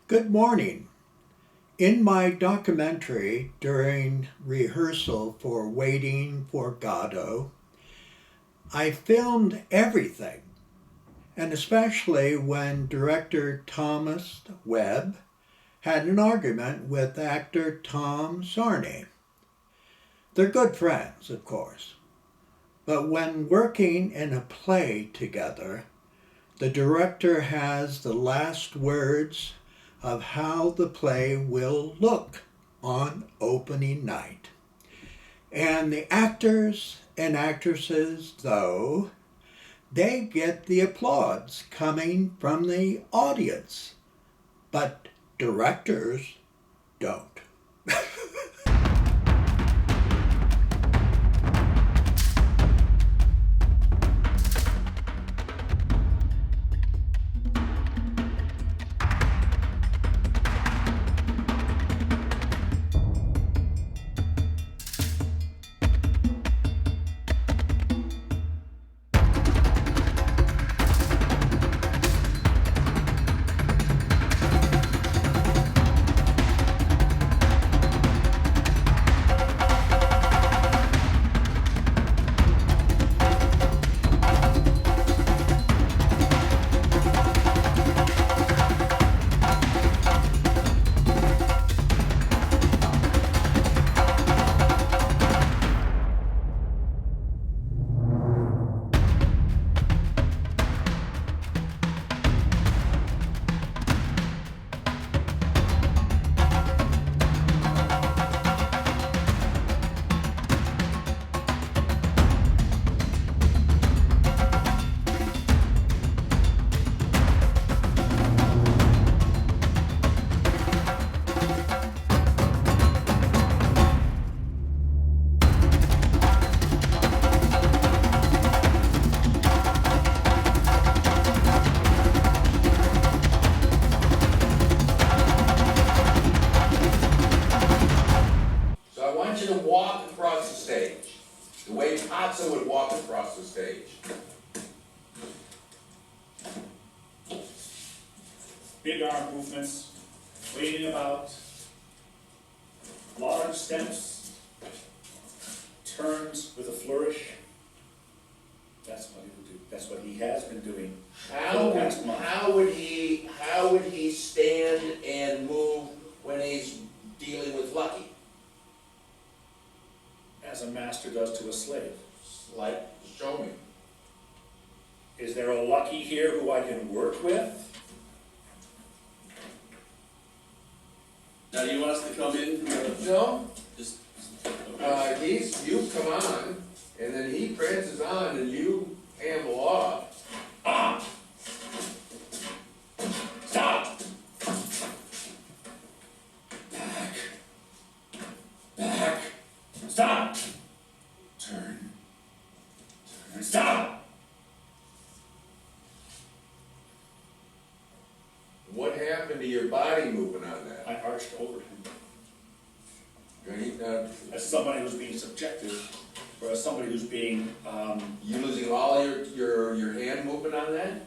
Good morning. In my documentary during rehearsal for Waiting for Godot, I filmed everything, and especially when director Thomas Webb had an argument with actor Tom Czarny. They're good friends, of course, but when working in a play together, the director has the last words of how the play will look on opening night. And the actors and actresses, though, they get the applauds coming from the audience, but directors don't. Walk across the stage, the way Patsa would walk across the stage. Big arm movements, waving about, large steps, turns with a flourish. That's what he would do. That's what he has been doing for the past month. How would he stand and move when he's dealing with Lucky? As a master does to a slave. Like, show me. Is there a Lucky here who I can work with? Now, do you want us to come in? No. Just, You come on, and then he prances on, and you amble off. Ah! Stop! Back. Stop! Turn. Stop! What happened to your body moving on that? I arched over him. Right? As somebody who's being subjected, or as somebody who's being, You losing all your hand movement on that?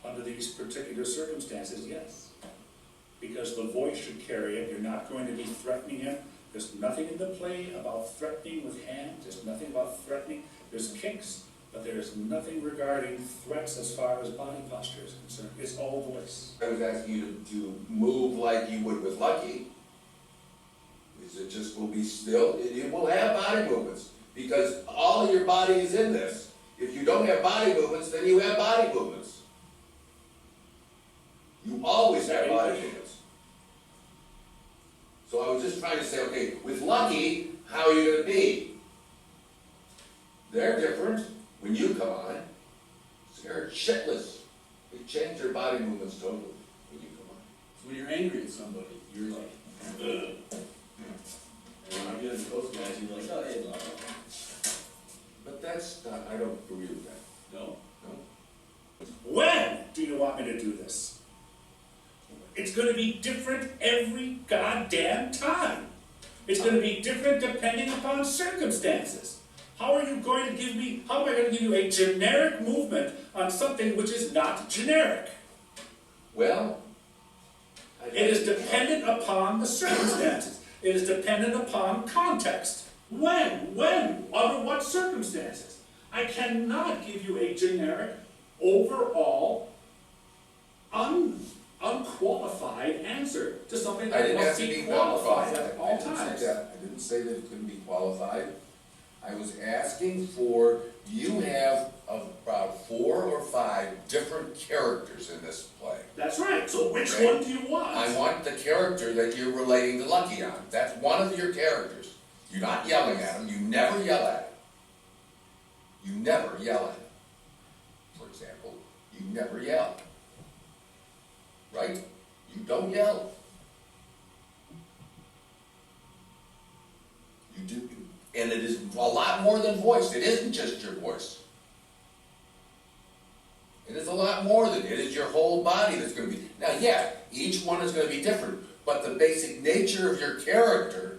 under these particular circumstances, yes. Because the voice should carry it, you're not going to be threatening him. There's nothing in the play about threatening with hands, there's nothing about threatening, there's kicks, but there's nothing regarding threats as far as body posture is concerned. It's all voice. I was asking you to move like you would with Lucky. Is it just will be still? It will have body movements because all of your body is in this. If you don't have body movements, then you have body movements. You always have body movements. So I was just trying to say, okay, with Lucky, how are you going to be? They're different when you come on. They're shitless. They change their body movements totally when you come on. when you're angry at somebody, you're like, ugh. And when I'm getting those guys, you're like, oh, hey, blah, blah. But that's not, I don't agree with that. No. No. When do you want me to do this? It's going to be different every goddamn time. It's going to be different depending upon circumstances. How are you going to give me, how am I going to give you a generic movement on something which is not generic? Well, It is dependent upon the circumstances. It is dependent upon context. When, under what circumstances? I cannot give you a generic, overall, unqualified answer to something I that didn't have must to be be qualified qualified. at all I didn't times. say that. I didn't say that it couldn't be qualified. I was asking for, you have about 4 or 5 different characters in this play. That's right, so which Okay. one do you want? I want the character that you're relating to Lucky on. That's one of your characters. You're not yelling at him. You never yell at him. You never yell at him. For example, you never yell. Right? You don't yell. You do. And it is a lot more than voice. It isn't just your voice. It is a lot more than it is your whole body that's going to be. Now, yeah, each one is going to be different, but the basic nature of your character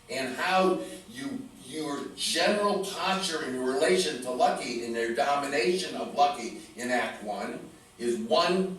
and how your general posture in relation to Lucky and their domination of Lucky in Act 1 is one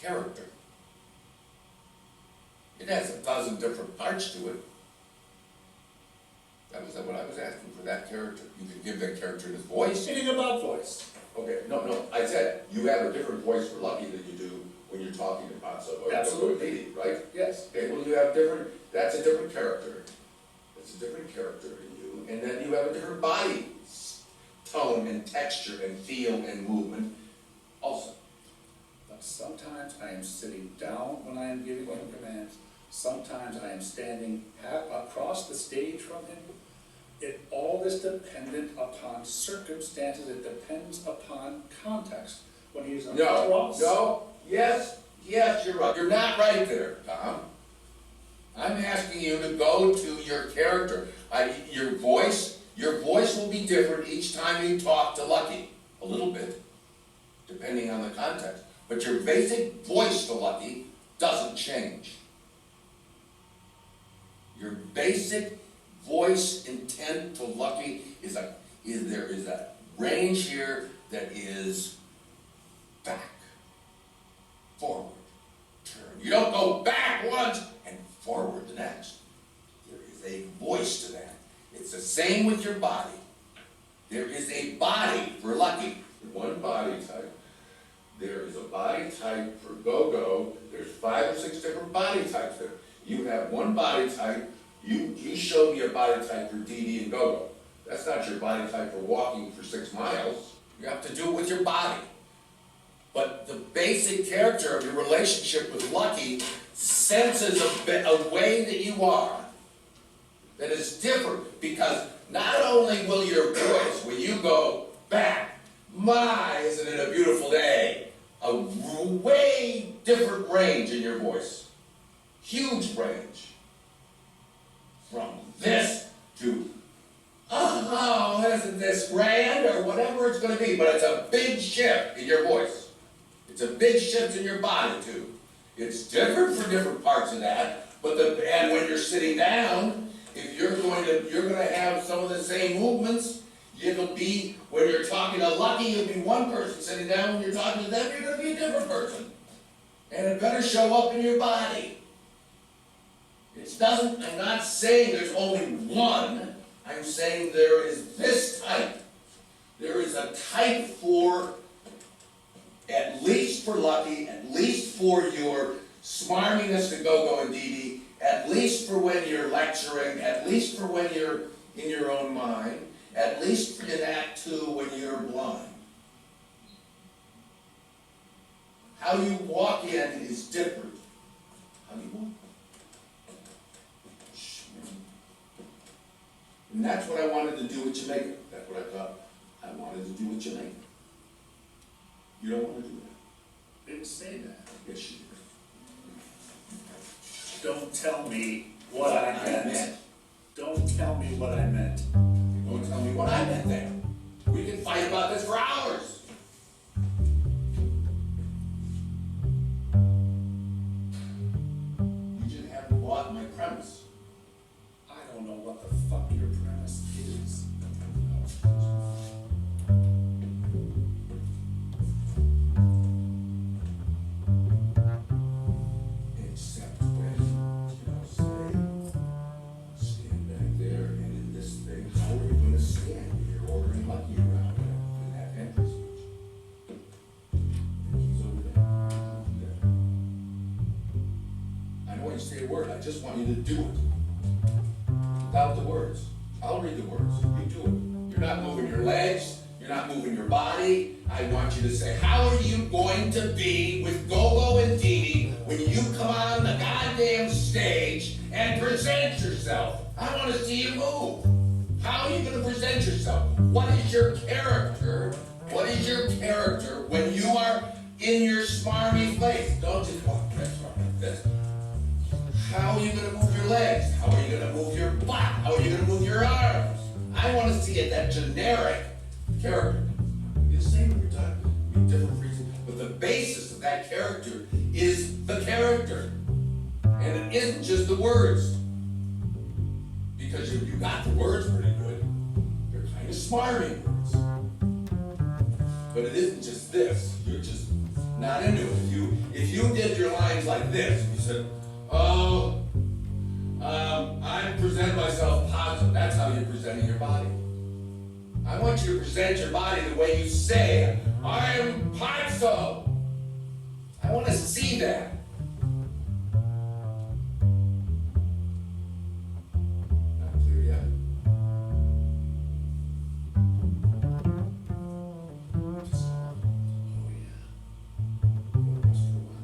character. It has 1,000 different parts to it. That was what I was asking for, that character. You could give that character his voice. Anything about voice? Okay, no, I said, you have a different voice for Lucky than you do when you're talking about someone. Absolutely. Right? Yes. Okay, well, you have different, that's a different character. That's a different character in you. And then you have a different body tone and texture and feel and movement also. But sometimes I am sitting down when I am giving him commands. Sometimes I am standing across the stage from him. All is dependent upon circumstances. It depends upon context. When he's on the cross. Yes, you're right. You're not right there, Tom. I'm asking you to go to your character. Your voice will be different each time you talk to Lucky. A little bit, depending on the context. But your basic voice to Lucky doesn't change. Your basic voice intent to Lucky there is a range here that is back, forward, turn. You don't go back once and forward the next. There is a voice to that. It's the same with your body. There is a body for Lucky. One body type. There is a body type for Go-Go. There's 5 or 6 different body types there. You have one body type. You showed me a body type for Dee Dee and Go-Go. That's not your body type for walking for 6 miles. You have to do it with your body. But the basic character of your relationship with Lucky senses a way that you are that is different, because not only will your voice, when you go back, my, isn't it a beautiful day, a way different range in your voice. Huge range. From this to, oh, isn't this grand, or whatever it's going to be, but it's a big shift in your voice. It's a big shift in your body, too. It's different for different parts of that, and when you're sitting down, if you're going to have some of the same movements. It'll be, when you're talking to Lucky, you'll be one person sitting down. When you're talking to them, you're going to be a different person. And it better show up in your body. I'm not saying there's only one. I'm saying there is this type. There is a type for, at least for Lucky, at least for your smarminess to Go-Go and Dee Dee, at least for when you're lecturing, at least for when you're in your own mind, at least in Act 2 when you're blind. How you walk in is different. How you walk. And that's what I wanted to do with Jamaica. That's what I thought I wanted to do with Jamaica. You don't want to do that. Didn't say that. Yes, you did. Don't tell me what I meant. Don't tell me what I meant. Don't tell me what I meant then. We can fight about this for hours. You just haven't bought my premise. I don't know what the fuck your premise is. you say a word. I just want you to do it. Without the words. I'll read the words. You do it. You're not moving your legs. You're not moving your body. I want you to say, how are you going to be with Gogo and Dee when you come on the goddamn stage and present yourself? I want to see you move. How are you going to present yourself? What is your character? What is your character when you are in your smarmy place? Don't just walk like this. How are you going to move your legs? How are you going to move your butt? How are you going to move your arms? I want to see it, that generic character. The same every time, different reasons, but the basis of that character is the character, and it isn't just the words. Because you got the words pretty good, they're kind of smarmy words. But it isn't just this. You're just not into it. If you did your lines like this, you said, "Oh, I present myself positive." That's how you're presenting your body. I want you to present your body the way you say, "I am Pazzo." I want to see that. Not clear yet? Just, oh yeah. What else do you want?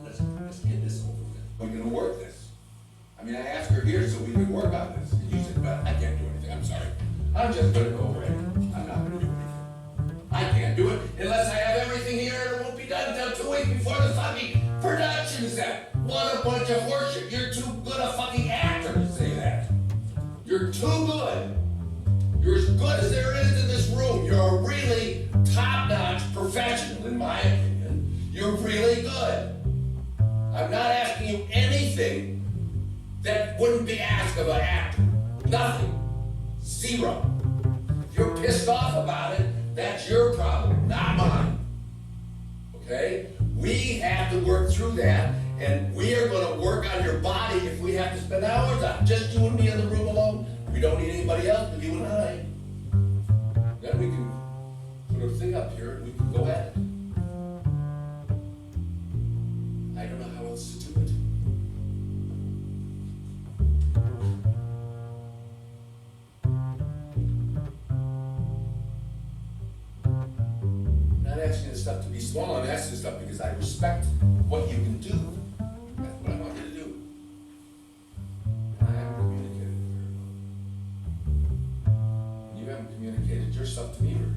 Let's get this over with. We're going to work this. I mean, I asked her here so we could work on this. And you said, "But I can't do anything. I'm sorry. I'm just going to go away. I'm not going to do anything. I can't do it unless I have everything here, and it won't be done until 2 weeks before the fucking production set." What a bunch of horseshit. You're too good a fucking actor to say that. You're too good. You're as good as there is in this room. You're a really top-notch professional, in my opinion. You're really good. I'm not asking you anything that wouldn't be asked of an actor. Nothing. Zero. If you're pissed off about it, that's your problem, not mine. Okay? We have to work through that, and we are going to work on your body if we have to spend hours on it. Just you and me in the room alone. We don't need anybody else but you and I. Then we can put a thing up here and we can go at it. I don't know how else to do it. I'm not asking this stuff to be small. I'm asking this stuff because I respect what you can do. That's what I want you to do. I haven't communicated it very well. You haven't communicated your stuff to me very well.